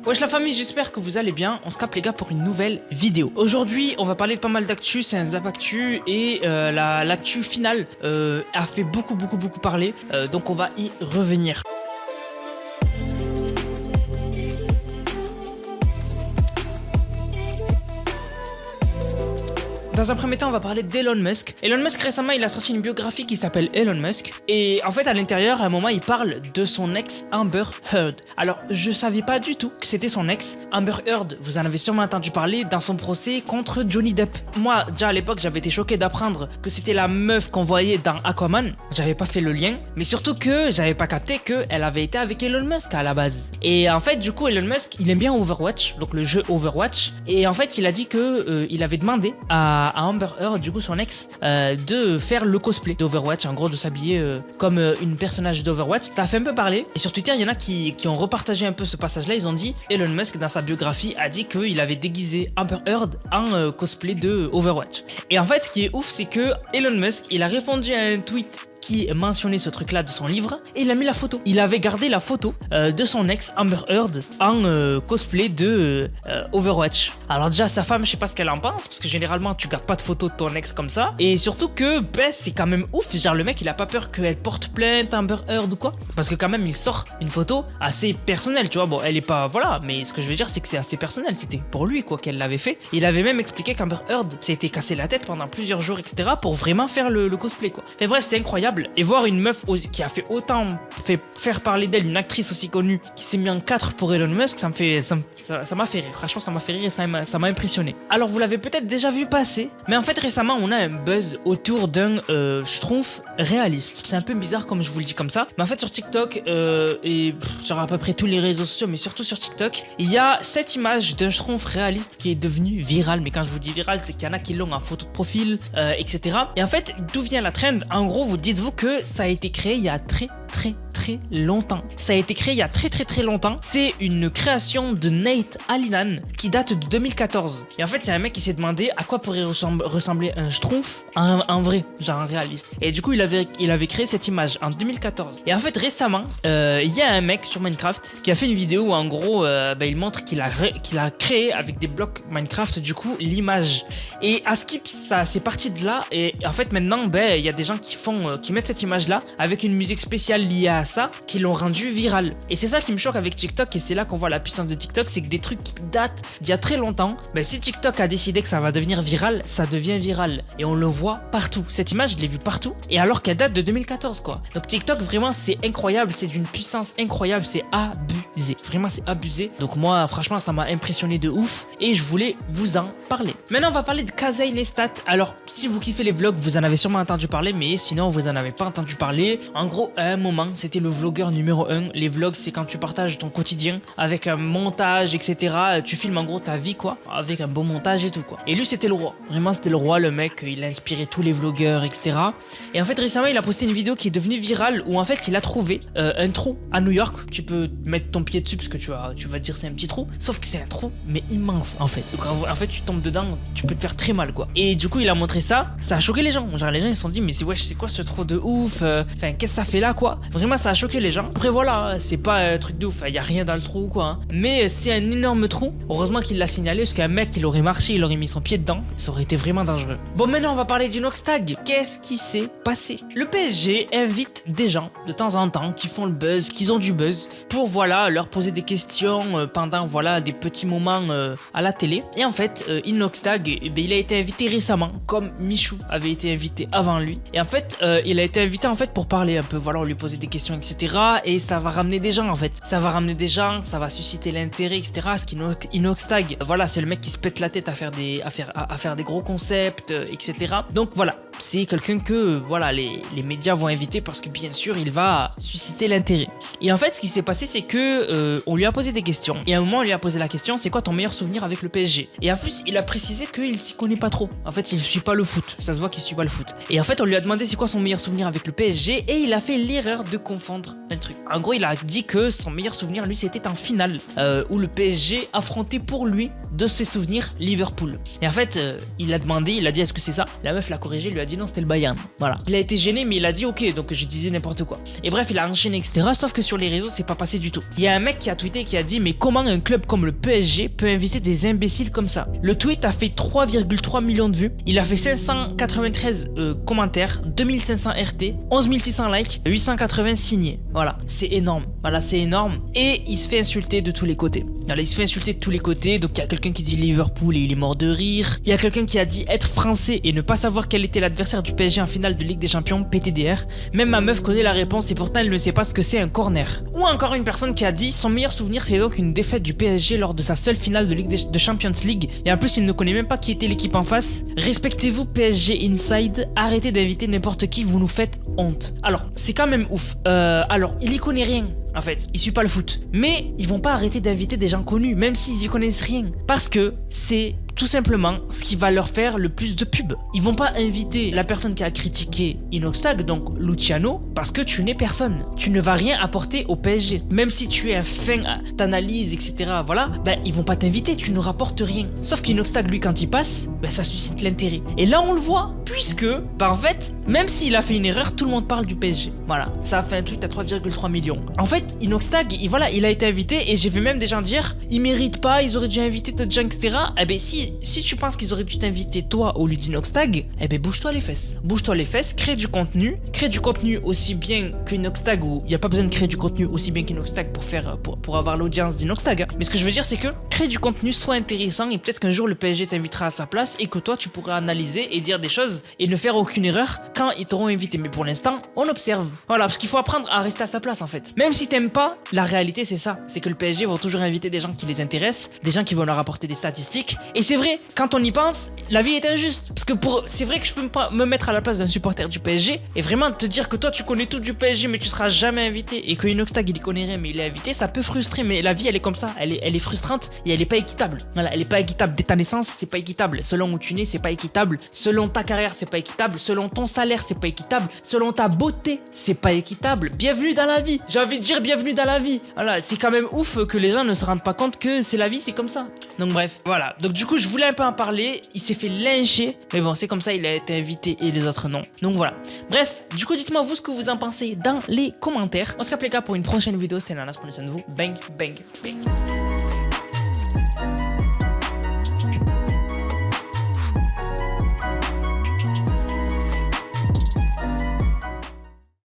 Wesh la famille, j'espère que vous allez bien. On se capte les gars pour une nouvelle vidéo. Aujourd'hui, on va parler de pas mal d'actu, c'est un zap actu et l'actu finale a fait beaucoup parler. Donc on va y revenir. Dans un premier temps, on va parler d'Elon Musk. Elon Musk, récemment, il a sorti une biographie qui s'appelle Elon Musk. Et en fait, à l'intérieur, à un moment, il parle de son ex Amber Heard. Alors, je savais pas du tout que c'était son ex Amber Heard. Vous en avez sûrement entendu parler dans son procès contre Johnny Depp. Moi, déjà à l'époque, j'avais été choqué d'apprendre que c'était la meuf qu'on voyait dans Aquaman. J'avais pas fait le lien. Mais surtout que j'avais pas capté qu'elle avait été avec Elon Musk à la base. Et en fait, du coup, Elon Musk, il aime bien Overwatch, donc le jeu Overwatch. Et en fait, il a dit que il avait demandé à Amber Heard, du coup son ex, de faire le cosplay d'Overwatch, en gros de s'habiller comme une personnage d'Overwatch. Ça a fait un peu parler et sur Twitter il y en a qui ont repartagé un peu ce passage là. Ils ont dit Elon Musk dans sa biographie a dit qu'il avait déguisé Amber Heard en cosplay de Overwatch. Et en fait ce qui est ouf, c'est que Elon Musk il a répondu à un tweet qui mentionnait ce truc là de son livre et il a mis la photo. Il avait gardé la photo de son ex Amber Heard en cosplay de Overwatch. Alors déjà sa femme, je sais pas ce qu'elle en pense parce que généralement tu gardes pas de photo de ton ex comme ça, et surtout que c'est quand même ouf, genre le mec il a pas peur qu'elle porte plainte Amber Heard ou quoi, parce que quand même il sort une photo assez personnelle, tu vois. Bon, elle est pas, voilà, mais ce que je veux dire c'est que c'est assez personnel, c'était pour lui quoi qu'elle l'avait fait. Il avait même expliqué qu'Amber Heard s'était cassé la tête pendant plusieurs jours etc pour vraiment faire le cosplay quoi. Et bref, c'est incroyable. Et voir une meuf qui a fait autant faire parler d'elle, une actrice aussi connue qui s'est mis en 4 pour Elon Musk, ça m'a fait rire. Franchement, ça m'a fait rire et ça m'a impressionné. Alors, vous l'avez peut-être déjà vu passer, mais en fait, récemment, on a un buzz autour d'un schtroumpf réaliste. C'est un peu bizarre comme je vous le dis comme ça, mais en fait, sur TikTok et sur à peu près tous les réseaux sociaux, mais surtout sur TikTok, il y a cette image d'un schtroumpf réaliste qui est devenu viral. Mais quand je vous dis viral, c'est qu'il y en a qui l'ont en photo de profil, etc. Et en fait, d'où vient la trend? En gros, vous dites-vous que ça a été créé il y a très longtemps. Ça a été créé il y a très longtemps. C'est une création de Nate Allinan qui date de 2014. Et en fait, c'est un mec qui s'est demandé à quoi pourrait ressembler un schtroumpf en vrai, genre en réaliste. Et du coup, il avait créé cette image en 2014. Et en fait, récemment, il y a un mec sur Minecraft qui a fait une vidéo où en gros, il montre qu'il a créé avec des blocs Minecraft, du coup, l'image. Et à Skip, ça c'est parti de là. Et en fait, maintenant, il y a des gens qui mettent cette image-là avec une musique spéciale liée à ça, qui l'ont rendu viral. Et c'est ça qui me choque avec TikTok, et c'est là qu'on voit la puissance de TikTok, c'est que des trucs qui datent d'il y a très longtemps, si TikTok a décidé que ça va devenir viral, ça devient viral. Et on le voit partout. Cette image, je l'ai vue partout, et alors qu'elle date de 2014 quoi. Donc TikTok, vraiment, c'est incroyable, c'est d'une puissance incroyable, c'est abusé. Vraiment, c'est abusé. Donc moi, franchement, ça m'a impressionné de ouf, et je voulais vous en parler. Maintenant, on va parler de Kasey Neistat. Alors, si vous kiffez les vlogs, vous en avez sûrement entendu parler, mais sinon, vous en avez pas entendu parler. En gros, à un moment, c'était le vlogueur numéro 1. Les vlogs, c'est quand tu partages ton quotidien avec un montage, etc. Tu filmes en gros ta vie, quoi, avec un beau montage et tout, quoi. Et lui, c'était le roi. Vraiment, c'était le roi, le mec. Il a inspiré tous les vlogueurs, etc. Et en fait, récemment, il a posté une vidéo qui est devenue virale où en fait, il a trouvé un trou à New York. Tu peux mettre ton pied dessus parce que tu vas dire c'est un petit trou. Sauf que c'est un trou, mais immense, en fait. Donc, en fait, tu tombes dedans, tu peux te faire très mal, quoi. Et du coup, il a montré ça. Ça a choqué les gens. Genre, les gens, ils se sont dit, mais c'est quoi ce trou de ouf? Enfin, qu'est-ce que ça fait là, quoi? Vraiment, ça a choqué les gens. Après voilà, c'est pas un truc de ouf, il y a rien dans le trou quoi, hein. Mais c'est un énorme trou. Heureusement qu'il l'a signalé, parce qu'un mec, il aurait marché, il aurait mis son pied dedans, ça aurait été vraiment dangereux. Bon, maintenant on va parler du Noxtag. Qu'est-ce qui s'est passé? Le PSG invite des gens de temps en temps qui font le buzz, qui ont du buzz, pour voilà leur poser des questions pendant voilà des petits moments à la télé. Et en fait, Inoxtag, il a été invité récemment, comme Michou avait été invité avant lui. Et en fait, il a été invité en fait pour parler un peu, voilà, on lui posait des questions, etc. Et ça va ramener des gens en fait. Ça va ramener des gens, ça va susciter l'intérêt, etc. Parce qu'Inoxtag, voilà, c'est le mec qui se pète la tête à faire des gros concepts, etc. Donc voilà, c'est quelqu'un que voilà les médias vont inviter parce que bien sûr il va susciter l'intérêt. Et en fait, ce qui s'est passé, c'est que on lui a posé des questions. Et à un moment, on lui a posé la question, c'est quoi ton meilleur souvenir avec le PSG? Et en plus, il a précisé qu'il s'y connaît pas trop. En fait, il suit pas le foot. Ça se voit qu'il suit pas le foot. Et en fait, on lui a demandé c'est quoi son meilleur souvenir avec le PSG, et il a fait l'erreur de confondre un truc. En gros, il a dit que son meilleur souvenir, lui, c'était en finale où le PSG affrontait pour lui, de ses souvenirs, Liverpool. Et en fait, il a dit est-ce que c'est ça? La meuf l'a corrigé, lui a a dit non, c'était le Bayern. Voilà. Il a été gêné, mais il a dit ok, donc je disais n'importe quoi. Et bref, il a enchaîné, etc. Sauf que sur les réseaux, c'est pas passé du tout. Il y a un mec qui a tweeté qui a dit mais comment un club comme le PSG peut inviter des imbéciles comme ça? Le tweet a fait 3,3 millions de vues. Il a fait 593 commentaires, 2500 RT, 11 600 likes, 880 signés. Voilà, c'est énorme. Voilà, c'est énorme. Et il se fait insulter de tous les côtés. Voilà, il se fait insulter de tous les côtés. Donc il y a quelqu'un qui dit Liverpool et il est mort de rire. Il y a quelqu'un qui a dit être français et ne pas savoir quel était l'adversaire du PSG en finale de Ligue des Champions, PTDR. Même ma meuf connaît la réponse et pourtant elle ne sait pas ce que c'est un corner. Ou encore une personne qui a dit son meilleur souvenir c'est donc une défaite du PSG lors de sa seule finale de Ligue de Champions League. Et en plus il ne connaît même pas qui était l'équipe en face. Respectez-vous PSG Inside, arrêtez d'inviter n'importe qui, vous nous faites honte. Alors c'est quand même ouf. Alors il y connaît rien. En fait, il suit pas le foot. Mais ils vont pas arrêter d'inviter des gens connus, même s'ils y connaissent rien. Parce que c'est tout simplement ce qui va leur faire le plus de pub. Ils vont pas inviter la personne qui a critiqué Inoxtag, donc Luciano, parce que tu n'es personne. Tu ne vas rien apporter au PSG. Même si tu es un fin d'analyse, etc. Voilà, ben ils vont pas t'inviter, tu ne rapportes rien. Sauf qu'Inoxtag, lui, quand il passe, ben ça suscite l'intérêt. Et là, on le voit, puisque, ben en fait, même s'il a fait une erreur, tout le monde parle du PSG. Voilà, ça a fait un tweet à 3,3 millions. En fait, Inoxtag, il a été invité et j'ai vu même des gens dire, il mérite pas, ils auraient dû inviter d'autres gens, etc. Eh ben si tu penses qu'ils auraient dû t'inviter toi au lieu d'Inoxtag, eh ben bouge-toi les fesses. Bouge-toi les fesses, crée du contenu aussi bien qu'Inoxtag, où il n'y a pas besoin de créer du contenu aussi bien qu'Inoxtag pour avoir l'audience d'Inoxtag. Hein. Mais ce que je veux dire, c'est que crée du contenu, soit intéressant et peut-être qu'un jour le PSG t'invitera à sa place et que toi tu pourras analyser et dire des choses et ne faire aucune erreur quand ils t'auront invité. Mais pour l'instant, on observe. Voilà, parce qu'il faut apprendre à rester à sa place en fait. Même si t'aimes pas, la réalité c'est ça. C'est que le PSG vont toujours inviter des gens qui les intéressent, des gens qui vont leur apporter des statistiques. Et c'est vrai, quand on y pense, la vie est injuste. Parce que c'est vrai que je peux pas me mettre à la place d'un supporter du PSG et vraiment te dire que toi tu connais tout du PSG mais tu seras jamais invité et que Inoxtag il y connaît rien mais il est invité, ça peut frustrer. Mais la vie elle est comme ça, elle est frustrante et elle est pas équitable. Voilà, elle est pas équitable. Dès ta naissance, c'est pas équitable. Selon où tu nais, c'est pas équitable. Selon ta carrière, c'est pas équitable. Selon ton salaire, c'est pas équitable. Selon ta beauté, c'est pas équitable. Bienvenue dans la vie. J'ai envie de dire bienvenue dans la vie. Voilà, c'est quand même ouf que les gens ne se rendent pas compte que c'est la vie, c'est comme ça. Donc bref, voilà. Donc du coup, je voulais un peu en parler. Il s'est fait lyncher, mais bon, c'est comme ça, il a été invité et les autres non. Donc voilà. Bref, du coup, dites-moi vous ce que vous en pensez dans les commentaires. On se capte les gars pour une prochaine vidéo. C'était Nanas, prenez soin de vous. Bang, bang, bang.